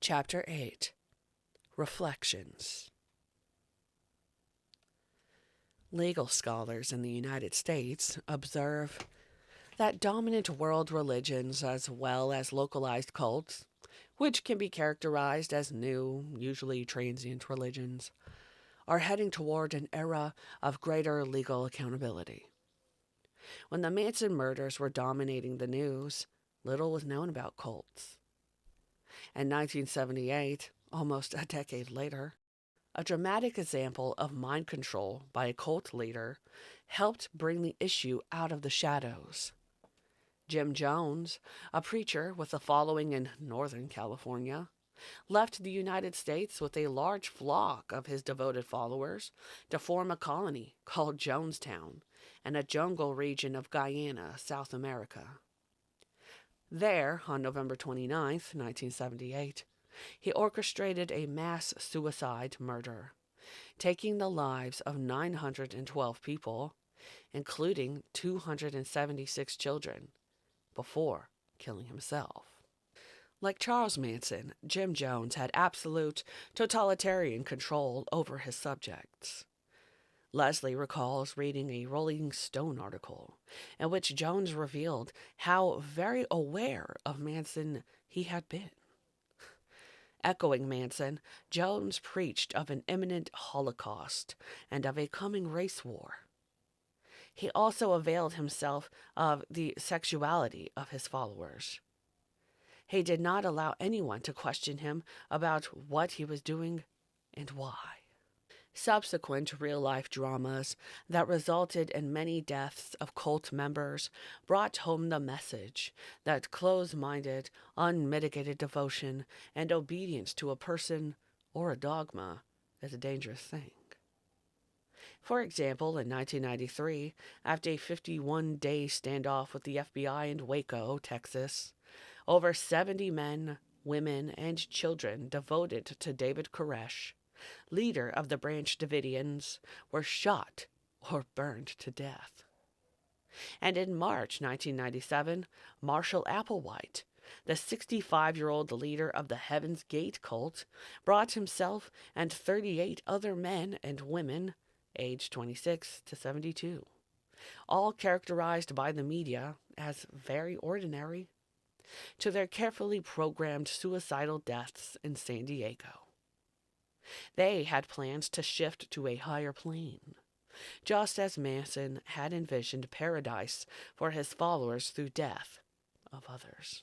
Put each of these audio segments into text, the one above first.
Chapter 8. Reflections. Legal scholars in the United States observe that dominant world religions, as well as localized cults, which can be characterized as new, usually transient religions, are heading toward an era of greater legal accountability. When the Manson murders were dominating the news, little was known about cults. In 1978, almost a decade later, a dramatic example of mind control by a cult leader helped bring the issue out of the shadows. Jim Jones, a preacher with a following in Northern California, left the United States with a large flock of his devoted followers to form a colony called Jonestown in a jungle region of Guyana, South America. There, on November 29, 1978, he orchestrated a mass suicide murder, taking the lives of 912 people, including 276 children, before killing himself. Like Charles Manson, Jim Jones had absolute totalitarian control over his subjects. Leslie recalls reading a Rolling Stone article in which Jones revealed how very aware of Manson he had been. Echoing Manson, Jones preached of an imminent Holocaust and of a coming race war. He also availed himself of the sexuality of his followers. He did not allow anyone to question him about what he was doing and why. Subsequent real-life dramas that resulted in many deaths of cult members brought home the message that close-minded, unmitigated devotion and obedience to a person or a dogma is a dangerous thing. For example, in 1993, after a 51-day standoff with the FBI in Waco, Texas, over 70 men, women, and children devoted to David Koresh, leader of the Branch Davidians, were shot or burned to death. And in March 1997, Marshall Applewhite, the 65-year-old leader of the Heaven's Gate cult, brought himself and 38 other men and women, aged 26 to 72, all characterized by the media as very ordinary, to their carefully programmed suicidal deaths in San Diego. They had plans to shift to a higher plane, just as Manson had envisioned paradise for his followers through death of others.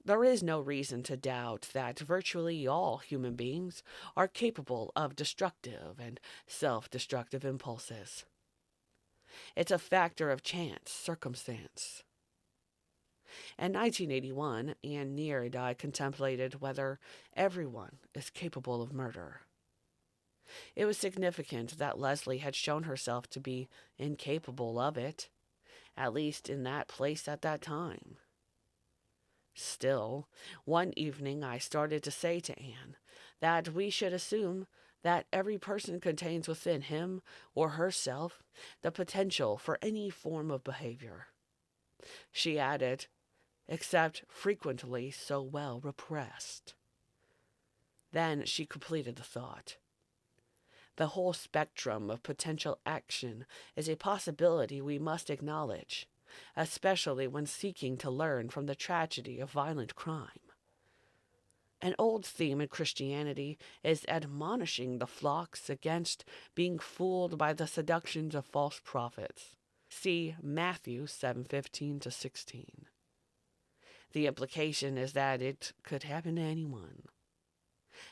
There is no reason to doubt that virtually all human beings are capable of destructive and self-destructive impulses. It's a factor of chance, circumstance. In 1981, Anne Near and I contemplated whether everyone is capable of murder. It was significant that Leslie had shown herself to be incapable of it, at least in that place at that time. Still, one evening I started to say to Anne that we should assume that every person contains within him or herself the potential for any form of behavior. She added, except frequently so well repressed. Then she completed the thought. The whole spectrum of potential action is a possibility we must acknowledge, especially when seeking to learn from the tragedy of violent crime. An old theme in Christianity is admonishing the flocks against being fooled by the seductions of false prophets. See Matthew 7:15 to 16. The implication is that it could happen to anyone.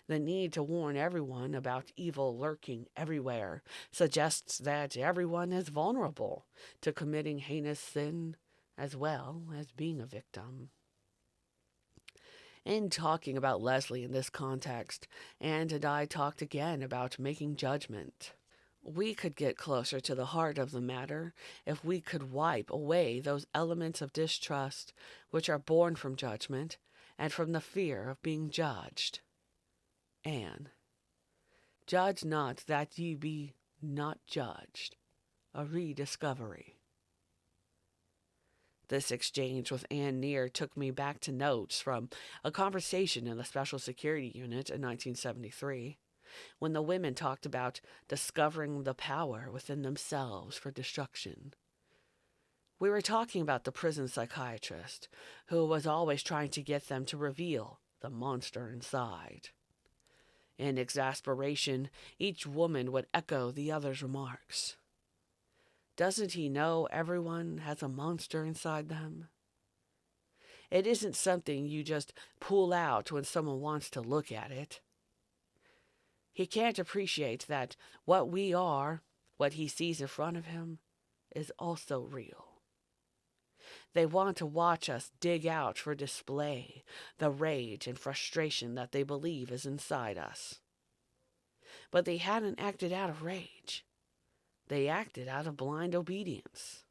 The need to warn everyone about evil lurking everywhere suggests that everyone is vulnerable to committing heinous sin as well as being a victim. In talking about Leslie in this context, Anne and I talked again about making judgment. We could get closer to the heart of the matter if we could wipe away those elements of distrust which are born from judgment and from the fear of being judged. Anne, judge not that ye be not judged, a rediscovery. This exchange with Ann Near took me back to notes from a conversation in the Special Security Unit in 1973, when the women talked about discovering the power within themselves for destruction. We were talking about the prison psychiatrist, who was always trying to get them to reveal the monster inside. In exasperation, each woman would echo the other's remarks. Doesn't he know everyone has a monster inside them? It isn't something you just pull out when someone wants to look at it. He can't appreciate that what we are, what he sees in front of him, is also real. They want to watch us dig out for display the rage and frustration that they believe is inside us. But they hadn't acted out of rage. They acted out of blind obedience.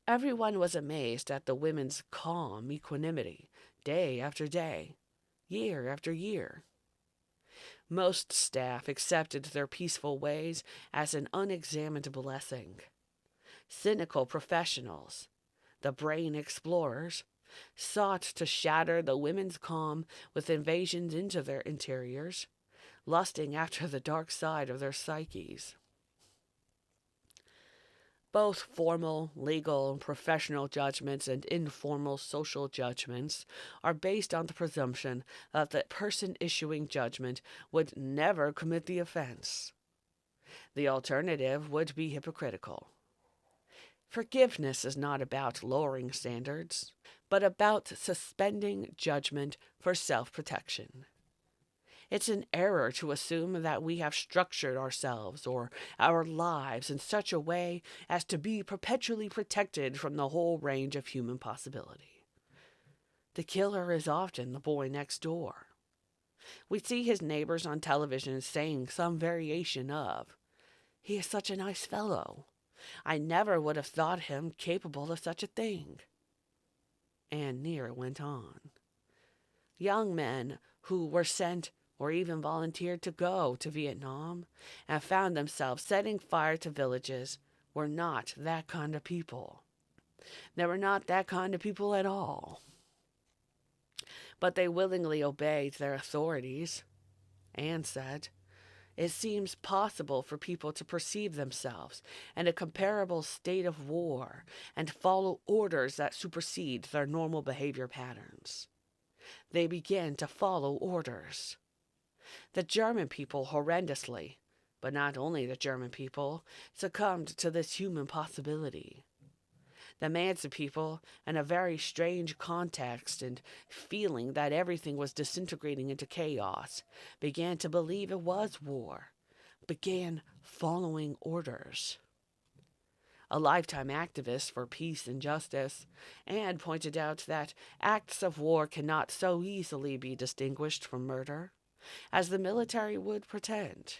Everyone was amazed at the women's calm equanimity, day after day, year after year. Most staff accepted their peaceful ways as an unexamined blessing. Cynical professionals, the brain explorers, sought to shatter the women's calm with invasions into their interiors, lusting after the dark side of their psyches. Both formal, legal, and professional judgments and informal social judgments are based on the presumption that the person issuing judgment would never commit the offense. The alternative would be hypocritical. Forgiveness is not about lowering standards, but about suspending judgment for self-protection. It's an error to assume that we have structured ourselves or our lives in such a way as to be perpetually protected from the whole range of human possibility. The killer is often the boy next door. We see his neighbors on television saying some variation of, "He is such a nice fellow. I never would have thought him capable of such a thing." And Near went on. Young men who were sent or even volunteered to go to Vietnam and found themselves setting fire to villages were not that kind of people. They were not that kind of people at all. But they willingly obeyed their authorities. Anne said, "It seems possible for people to perceive themselves in a comparable state of war and follow orders that supersede their normal behavior patterns. They begin to follow orders. The German people horrendously, but not only the German people, succumbed to this human possibility. The Mansi people, in a very strange context and feeling that everything was disintegrating into chaos, began to believe it was war, began following orders." A lifetime activist for peace and justice, and pointed out that acts of war cannot so easily be distinguished from murder as the military would pretend.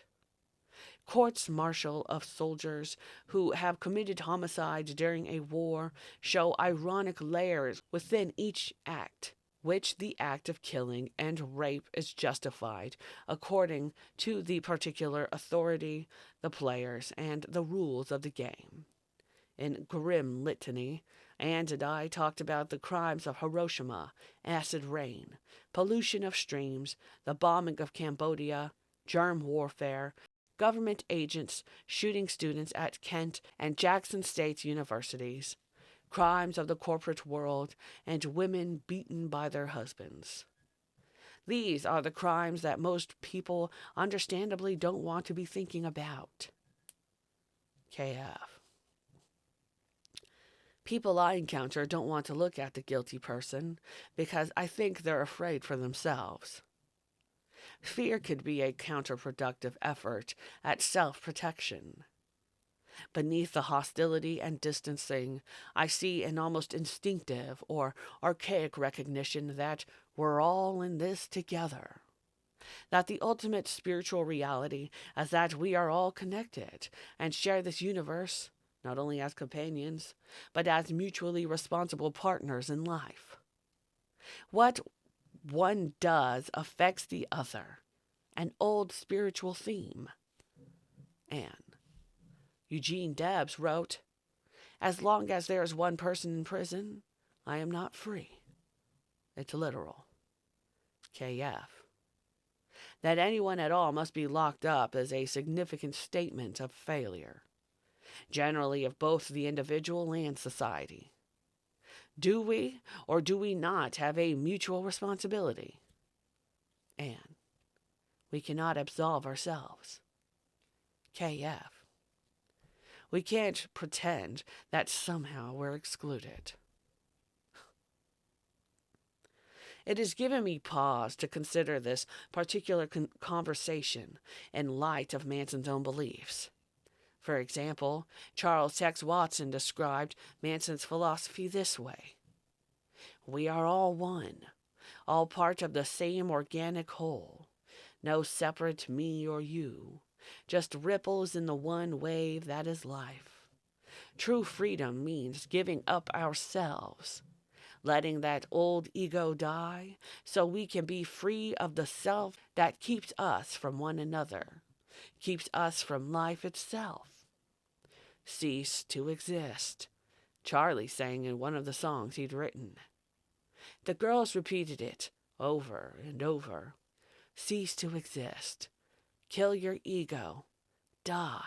Courts-martial of soldiers who have committed homicide during a war show ironic layers within each act, which the act of killing and rape is justified according to the particular authority, the players, and the rules of the game. In grim litany, and I talked about the crimes of Hiroshima, acid rain, pollution of streams, the bombing of Cambodia, germ warfare, government agents shooting students at Kent and Jackson State universities, crimes of the corporate world, and women beaten by their husbands. These are the crimes that most people understandably don't want to be thinking about. KF. People I encounter don't want to look at the guilty person because I think they're afraid for themselves. Fear could be a counterproductive effort at self-protection. Beneath the hostility and distancing, I see an almost instinctive or archaic recognition that we're all in this together. That the ultimate spiritual reality is that we are all connected and share this universe, not only as companions, but as mutually responsible partners in life. What one does affects the other, an old spiritual theme. And Eugene Debs wrote, As long as there is one person in prison, I am not free. It's literal. KF. That anyone at all must be locked up is a significant statement of failure, generally of both the individual and society. Do we or do we not have a mutual responsibility? And we cannot absolve ourselves. KF. We can't pretend that somehow we're excluded. It has given me pause to consider this particular conversation in light of Manson's own beliefs. For example, Charles Tex Watson described Manson's philosophy this way: we are all one, all part of the same organic whole. No separate me or you, just ripples in the one wave that is life. True freedom means giving up ourselves, letting that old ego die so we can be free of the self that keeps us from one another, keeps us from life itself. Cease to exist, Charlie sang in one of the songs he'd written. The girls repeated it over and over. Cease to exist. Kill your ego. Die.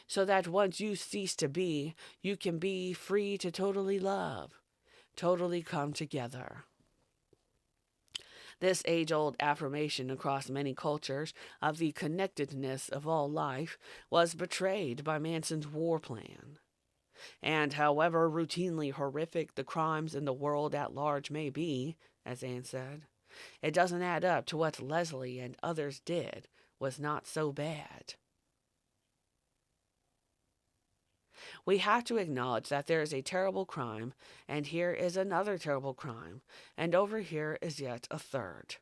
So that once you cease to be, you can be free to totally love, totally come together. This age-old affirmation across many cultures of the connectedness of all life was betrayed by Manson's war plan. And however routinely horrific the crimes in the world at large may be, as Anne said, it doesn't add up to what Leslie and others did was not so bad. We have to acknowledge that there is a terrible crime, and here is another terrible crime, and over here is yet a third.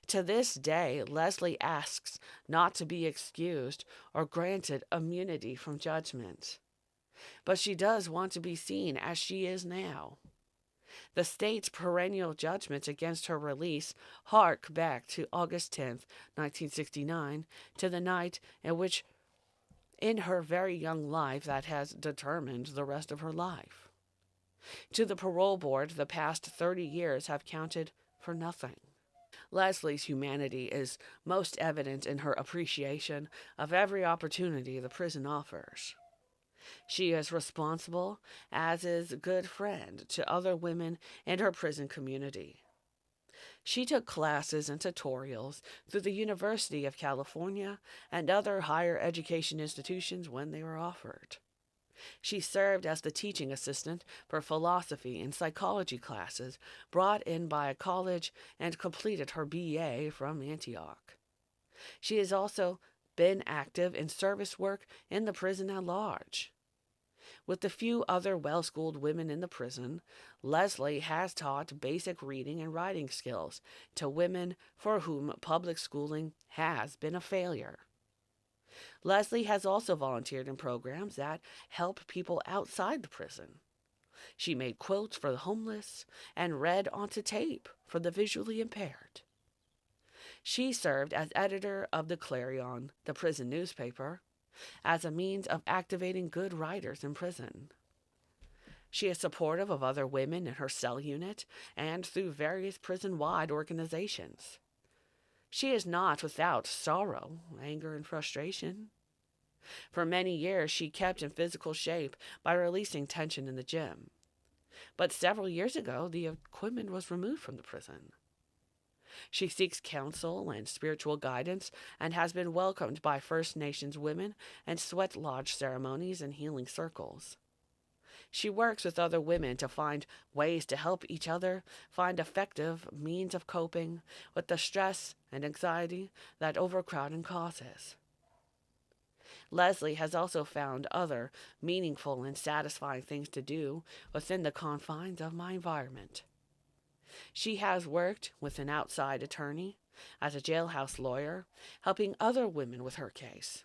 To this day, Leslie asks not to be excused or granted immunity from judgment. But she does want to be seen as she is now. The state's perennial judgments against her release hark back to August 10th, 1969, to the night in her very young life that has determined the rest of her life. To the parole board, the past 30 years have counted for nothing. Leslie's humanity is most evident in her appreciation of every opportunity the prison offers. She is responsible, as is a good friend to other women in her prison community. She took classes and tutorials through the University of California and other higher education institutions when they were offered. She served as the teaching assistant for philosophy and psychology classes brought in by a college and completed her BA from Antioch. She has also been active in service work in the prison at large. With the few other well-schooled women in the prison, Leslie has taught basic reading and writing skills to women for whom public schooling has been a failure. Leslie has also volunteered in programs that help people outside the prison. She made quilts for the homeless and read onto tape for the visually impaired. She served as editor of the Clarion, the prison newspaper, as a means of activating good writers in prison. She is supportive of other women in her cell unit and through various prison-wide organizations. She is not without sorrow, anger, and frustration. For many years, she kept in physical shape by releasing tension in the gym. But several years ago, the equipment was removed from the prison. She seeks counsel and spiritual guidance and has been welcomed by First Nations women and sweat lodge ceremonies and healing circles. She works with other women to find ways to help each other find effective means of coping with the stress and anxiety that overcrowding causes. Leslie has also found other meaningful and satisfying things to do within the confines of my environment. She has worked with an outside attorney, as a jailhouse lawyer, helping other women with her case.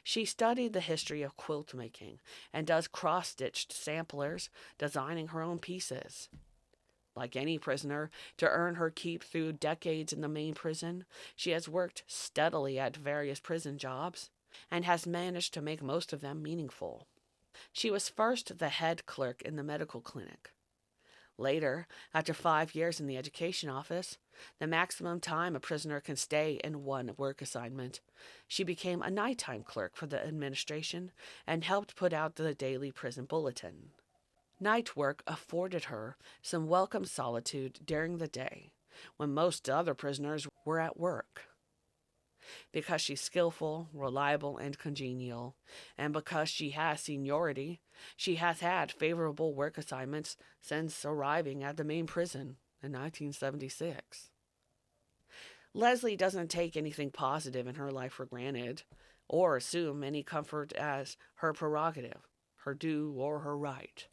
She studied the history of quilt making and does cross-stitched samplers, designing her own pieces. Like any prisoner, to earn her keep through decades in the main prison, she has worked steadily at various prison jobs and has managed to make most of them meaningful. She was first the head clerk in the medical clinic. Later, after 5 years in the education office, the maximum time a prisoner can stay in one work assignment, she became a nighttime clerk for the administration and helped put out the daily prison bulletin. Night work afforded her some welcome solitude during the day, when most other prisoners were at work. Because she's skillful, reliable, and congenial, and because she has seniority, she has had favorable work assignments since arriving at the main prison in 1976. Leslie doesn't take anything positive in her life for granted, or assume any comfort as her prerogative, her due, or her right.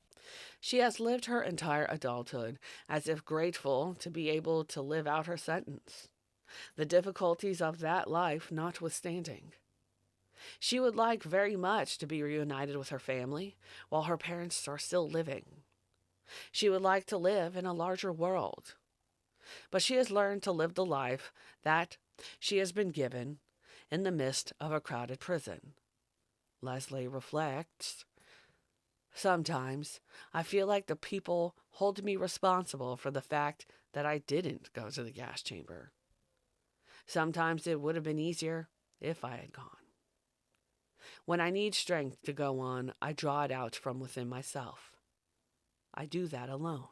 She has lived her entire adulthood as if grateful to be able to live out her sentence, the difficulties of that life notwithstanding. She would like very much to be reunited with her family while her parents are still living. She would like to live in a larger world, but she has learned to live the life that she has been given in the midst of a crowded prison. Leslie reflects, sometimes I feel like the people hold me responsible for the fact that I didn't go to the gas chamber. Sometimes it would have been easier if I had gone. When I need strength to go on, I draw it out from within myself. I do that alone.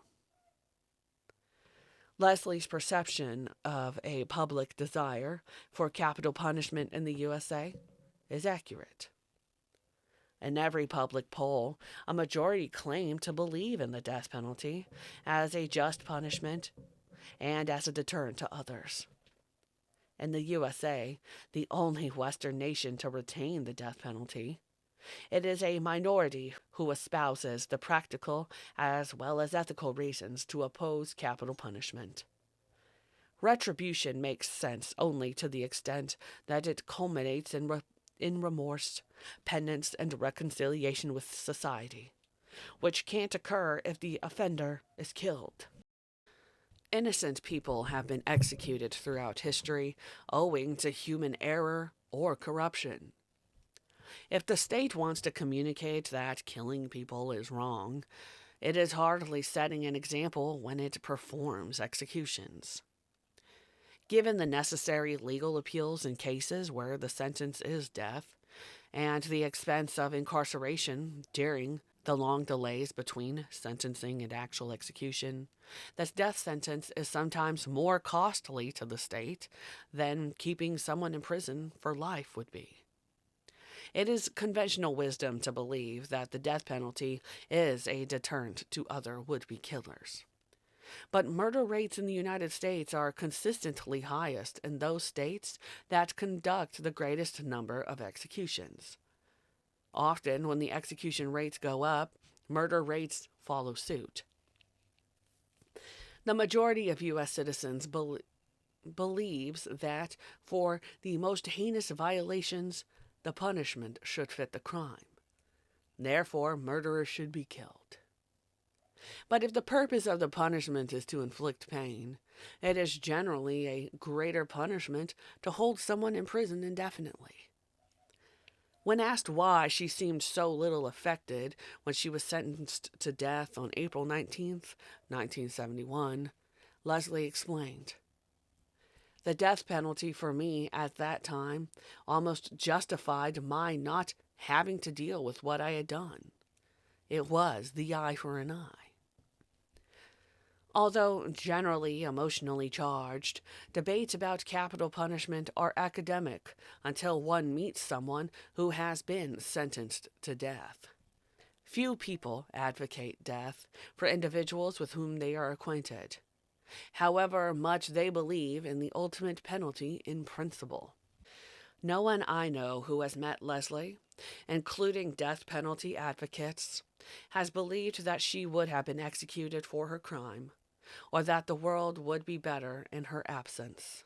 Leslie's perception of a public desire for capital punishment in the USA is accurate. In every public poll, a majority claim to believe in the death penalty as a just punishment and as a deterrent to others. In the USA, the only Western nation to retain the death penalty, it is a minority who espouses the practical as well as ethical reasons to oppose capital punishment. Retribution makes sense only to the extent that it culminates in remorse, penance, and reconciliation with society, which can't occur if the offender is killed. Innocent people have been executed throughout history owing to human error or corruption. If the state wants to communicate that killing people is wrong, it is hardly setting an example when it performs executions. Given the necessary legal appeals in cases where the sentence is death, and the expense of incarceration during the long delays between sentencing and actual execution, the death sentence is sometimes more costly to the state than keeping someone in prison for life would be. It is conventional wisdom to believe that the death penalty is a deterrent to other would-be killers. But murder rates in the United States are consistently highest in those states that conduct the greatest number of executions. Often, when the execution rates go up, murder rates follow suit. The majority of U.S. citizens believes that for the most heinous violations, the punishment should fit the crime. Therefore, murderers should be killed. But if the purpose of the punishment is to inflict pain, it is generally a greater punishment to hold someone in prison indefinitely. When asked why she seemed so little affected when she was sentenced to death on April 19, 1971, Leslie explained, "The death penalty for me at that time almost justified my not having to deal with what I had done. It was the eye for an eye." Although generally emotionally charged, debates about capital punishment are academic until one meets someone who has been sentenced to death. Few people advocate death for individuals with whom they are acquainted, however much they believe in the ultimate penalty in principle. No one I know who has met Leslie, including death penalty advocates, has believed that she would have been executed for her crime, or that the world would be better in her absence.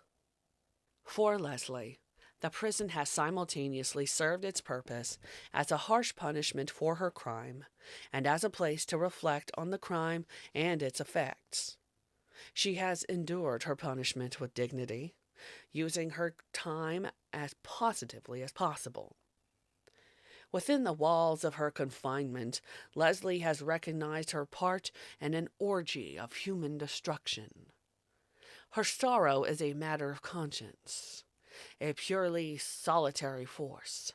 For Leslie, the prison has simultaneously served its purpose as a harsh punishment for her crime and as a place to reflect on the crime and its effects. She has endured her punishment with dignity, using her time as positively as possible. Within the walls of her confinement, Leslie has recognized her part in an orgy of human destruction. Her sorrow is a matter of conscience, a purely solitary force.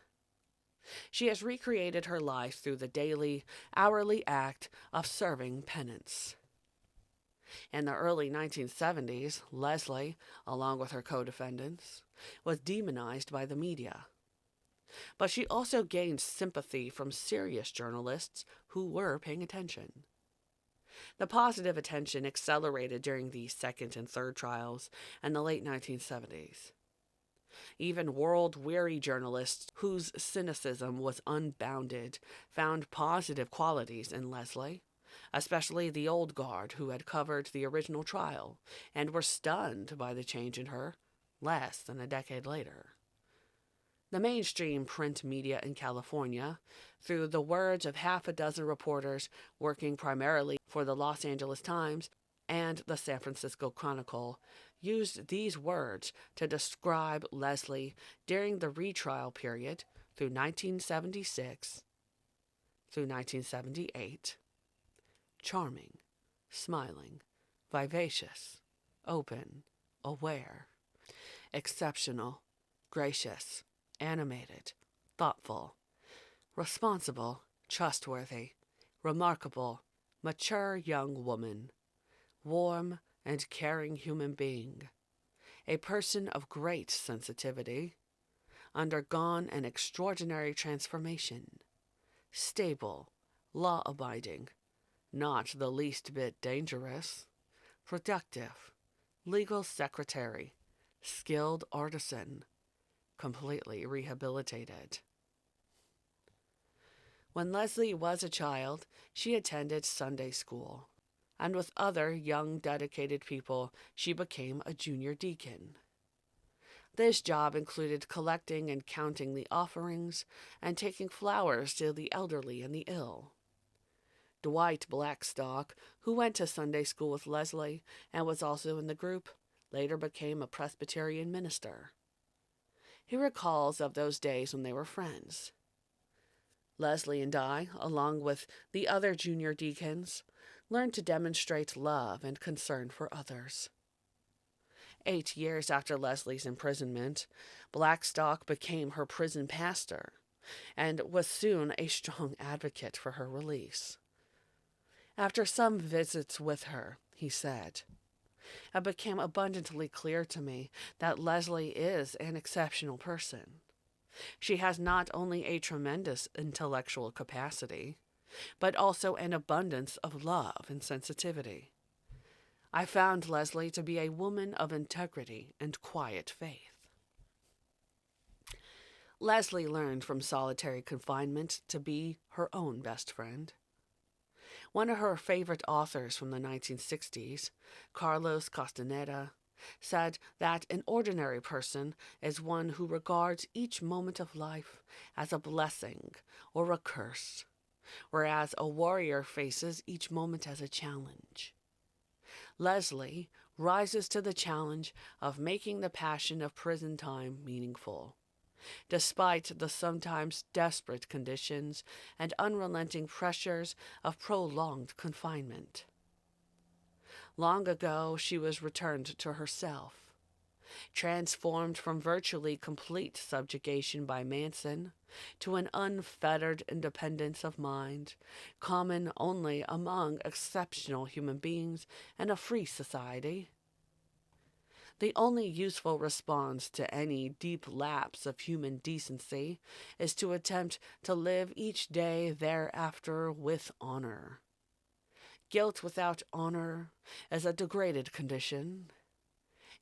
She has recreated her life through the daily, hourly act of serving penance. In the early 1970s, Leslie, along with her co-defendants, was demonized by the media. But she also gained sympathy from serious journalists who were paying attention. The positive attention accelerated during the second and third trials in the late 1970s. Even world-weary journalists whose cynicism was unbounded found positive qualities in Leslie, especially the old guard who had covered the original trial and were stunned by the change in her less than a decade later. The mainstream print media in California, through the words of half a dozen reporters working primarily for the Los Angeles Times and the San Francisco Chronicle, used these words to describe Leslie during the retrial period through 1976 through 1978. Charming, smiling, vivacious, open, aware, exceptional, gracious, animated, thoughtful, responsible, trustworthy, remarkable, mature young woman, warm and caring human being, a person of great sensitivity, undergone an extraordinary transformation, stable, law-abiding, not the least bit dangerous, productive, legal secretary, skilled artisan, completely rehabilitated. When Leslie was a child, she attended Sunday school, and with other young, dedicated people, she became a junior deacon. This job included collecting and counting the offerings and taking flowers to the elderly and the ill. Dwight Blackstock, who went to Sunday school with Leslie and was also in the group, later became a Presbyterian minister. He recalls of those days when they were friends. Leslie and I, along with the other junior deacons, learned to demonstrate love and concern for others. 8 years after Leslie's imprisonment, Blackstock became her prison pastor and was soon a strong advocate for her release. After some visits with her, he said, "It became abundantly clear to me that Leslie is an exceptional person. She has not only a tremendous intellectual capacity, but also an abundance of love and sensitivity. I found Leslie to be a woman of integrity and quiet faith." Leslie learned from solitary confinement to be her own best friend. One of her favorite authors from the 1960s, Carlos Castaneda, said that an ordinary person is one who regards each moment of life as a blessing or a curse, whereas a warrior faces each moment as a challenge. Leslie rises to the challenge of making the passion of prison time meaningful, despite the sometimes desperate conditions and unrelenting pressures of prolonged confinement. Long ago, she was returned to herself, transformed from virtually complete subjugation by Manson to an unfettered independence of mind, common only among exceptional human beings in a free society. The only useful response to any deep lapse of human decency is to attempt to live each day thereafter with honor. Guilt without honor is a degraded condition.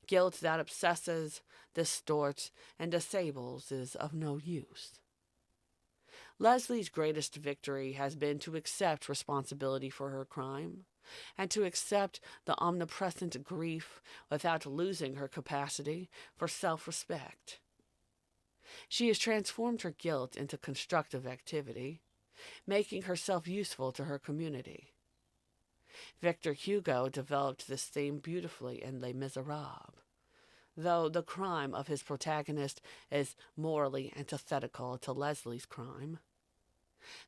Guilt that obsesses, distorts, and disables is of no use. Leslie's greatest victory has been to accept responsibility for her crime and to accept the omnipresent grief without losing her capacity for self-respect. She has transformed her guilt into constructive activity, making herself useful to her community. Victor Hugo developed this theme beautifully in Les Miserables, though the crime of his protagonist is morally antithetical to Leslie's crime.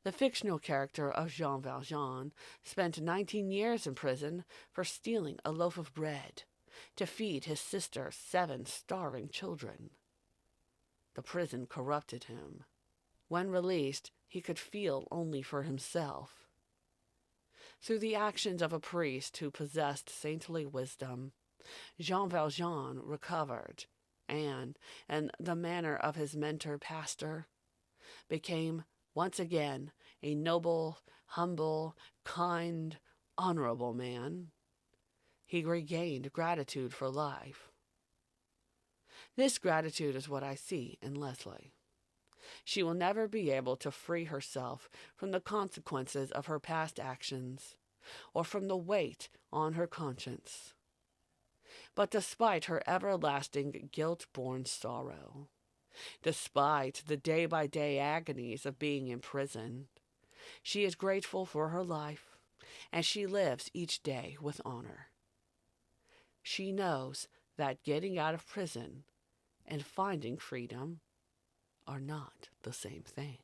The fictional character of Jean Valjean spent 19 years in prison for stealing a loaf of bread to feed his sister's 7 starving children. The prison corrupted him. When released, he could feel only for himself. Through the actions of a priest who possessed saintly wisdom, Jean Valjean recovered and, in the manner of his mentor pastor, became once again a noble, humble, kind, honorable man. He regained gratitude for life. This gratitude is what I see in Leslie. She will never be able to free herself from the consequences of her past actions or from the weight on her conscience. But despite her everlasting guilt-born sorrow, despite the day-by-day agonies of being in prison, she is grateful for her life, and she lives each day with honor. She knows that getting out of prison and finding freedom are not the same thing.